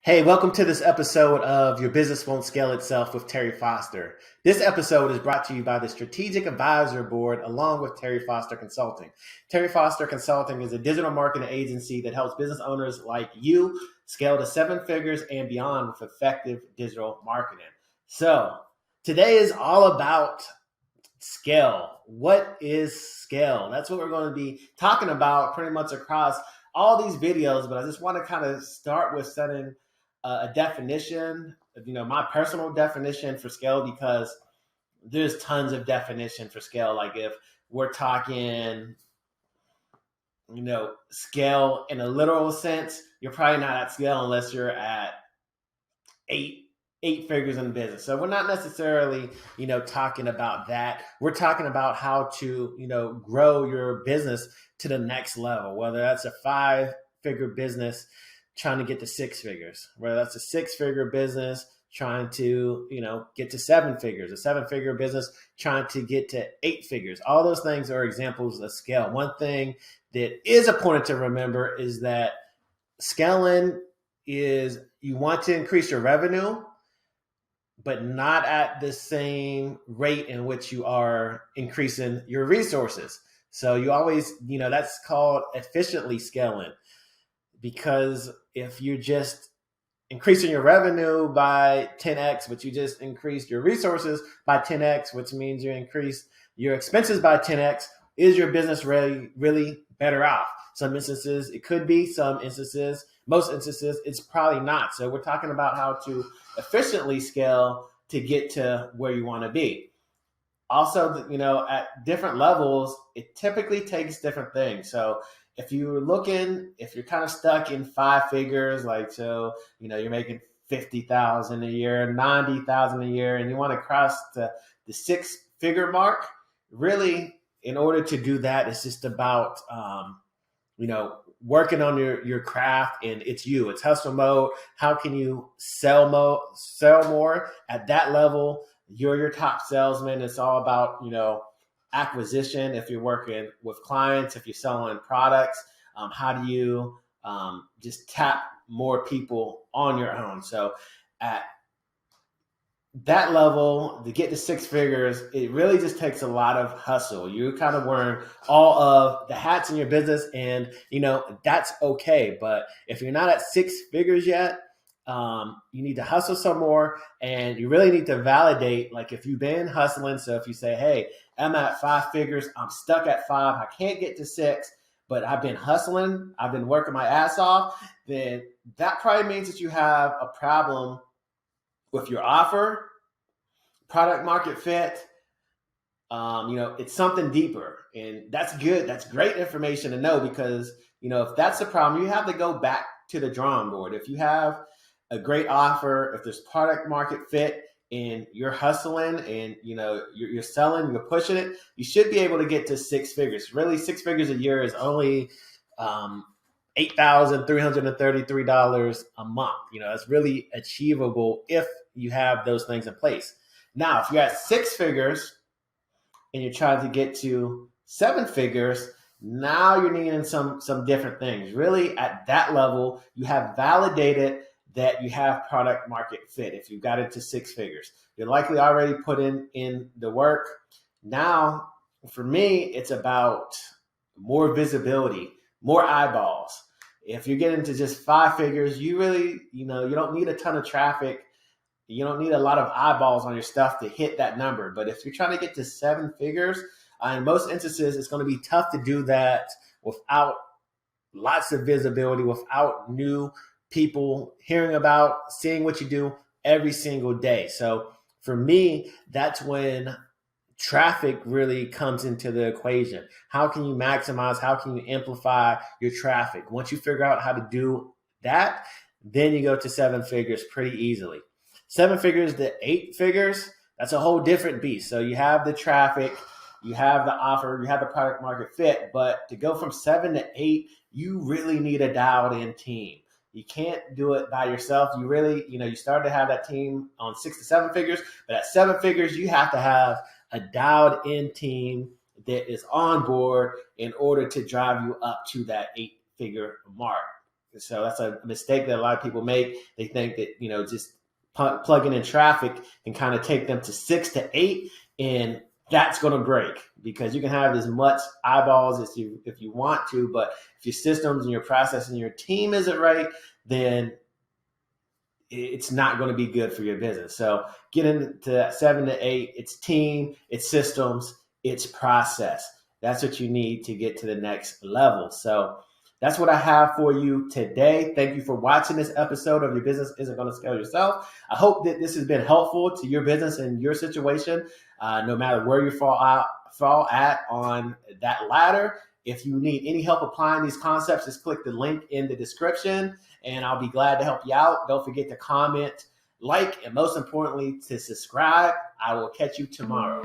Hey, welcome to this episode of Your Business Won't Scale Itself with Terry Foster. This episode is brought to you by the Strategic Advisor Board along with Terry Foster Consulting. Terry Foster Consulting is a digital marketing agency that helps business owners like you scale to seven figures and beyond with effective digital marketing. So, today is all about scale. What is scale? That's what we're going to be talking about pretty much across all these videos, but I just want to kind of start with setting a definition, my personal definition for scale, because there's tons of definition for scale. Like if we're talking, scale in a literal sense, you're probably not at scale unless you're at eight figures in business. So we're not necessarily, talking about that. We're talking about how to, grow your business to the next level, whether that's a 5-figure business trying to get to six figures, whether that's a 6-figure business trying to, get to seven figures, a 7-figure business trying to get to 8 figures. All those things are examples of scale. One thing that is important to remember is that scaling is you want to increase your revenue, but not at the same rate in which you are increasing your resources. So you always, that's called efficiently scaling. Because if you're just increasing your revenue by 10x, but you just increased your resources by 10x, which means you increase your expenses by 10x, is your business really better off? Some instances it could be, most instances it's probably not. So we're talking about how to efficiently scale to get to where you want to be. Also, at different levels, it typically takes different things. So if you're kind of stuck in 5 figures, you're making 50,000 a year, 90,000 a year, and you want to cross the 6-figure mark, really, in order to do that, it's just about, working on your craft, and it's hustle mode. How can you sell more at that level? You're your top salesman. It's all about, acquisition. If you're working with clients, if you're selling products, how do you just tap more people on your own? So at that level, to get to 6 figures, it really just takes a lot of hustle. You're kind of wearing all of the hats in your business, and that's okay. But if you're not at 6 figures yet, you need to hustle some more, and you really need to validate, like if you've been hustling. So if you say, hey, I'm at 5 figures, I'm stuck at 5, I can't get to 6, but I've been hustling, I've been working my ass off, then that probably means that you have a problem with your offer, product market fit. It's something deeper, and that's good. That's great information to know, because, if that's the problem, you have to go back to the drawing board. If you have a great offer, if there's product market fit and you're hustling and, you're selling, you're pushing it, you should be able to get to 6 figures. Really, 6 figures a year is only $8,333 a month. It's really achievable if you have those things in place. Now, if you're at 6 figures and you're trying to get to 7 figures, now you're needing some different things. Really, at that level, you have validated that you have product market fit. If you've got it to 6 figures, you're likely already put in the work. Now, for me, it's about more visibility, more eyeballs. If you get into just 5 figures, you really, you don't need a ton of traffic. You don't need a lot of eyeballs on your stuff to hit that number. But if you're trying to get to 7 figures, in most instances, it's going to be tough to do that without lots of visibility, without new people hearing about, seeing what you do every single day. So for me, that's when traffic really comes into the equation. How can you maximize? How can you amplify your traffic? Once you figure out how to do that, then you go to 7 figures pretty easily. 7 figures to 8 figures, that's a whole different beast. So you have the traffic, you have the offer, you have the product market fit, but to go from 7 to 8, you really need a dialed in team. You can't do it by yourself. You really, you start to have that team on 6 to 7 figures, but at 7 figures, you have to have a dialed in team that is on board in order to drive you up to that 8-figure mark. So that's a mistake that a lot of people make. They think that, just plugging in traffic can kind of take them to 6 to 8, and that's going to break, because you can have as much eyeballs as if you want to, but if your systems and your process and your team isn't right, then it's not going to be good for your business. So get into that 7 to 8. It's team, it's systems, it's process. That's what you need to get to the next level. So that's what I have for you today. Thank you for watching this episode of Your Business Isn't Going to Scale Yourself. I hope that this has been helpful to your business and your situation, no matter where you fall at on that ladder. If you need any help applying these concepts, just click the link in the description, and I'll be glad to help you out. Don't forget to comment, like, and most importantly, to subscribe. I will catch you tomorrow.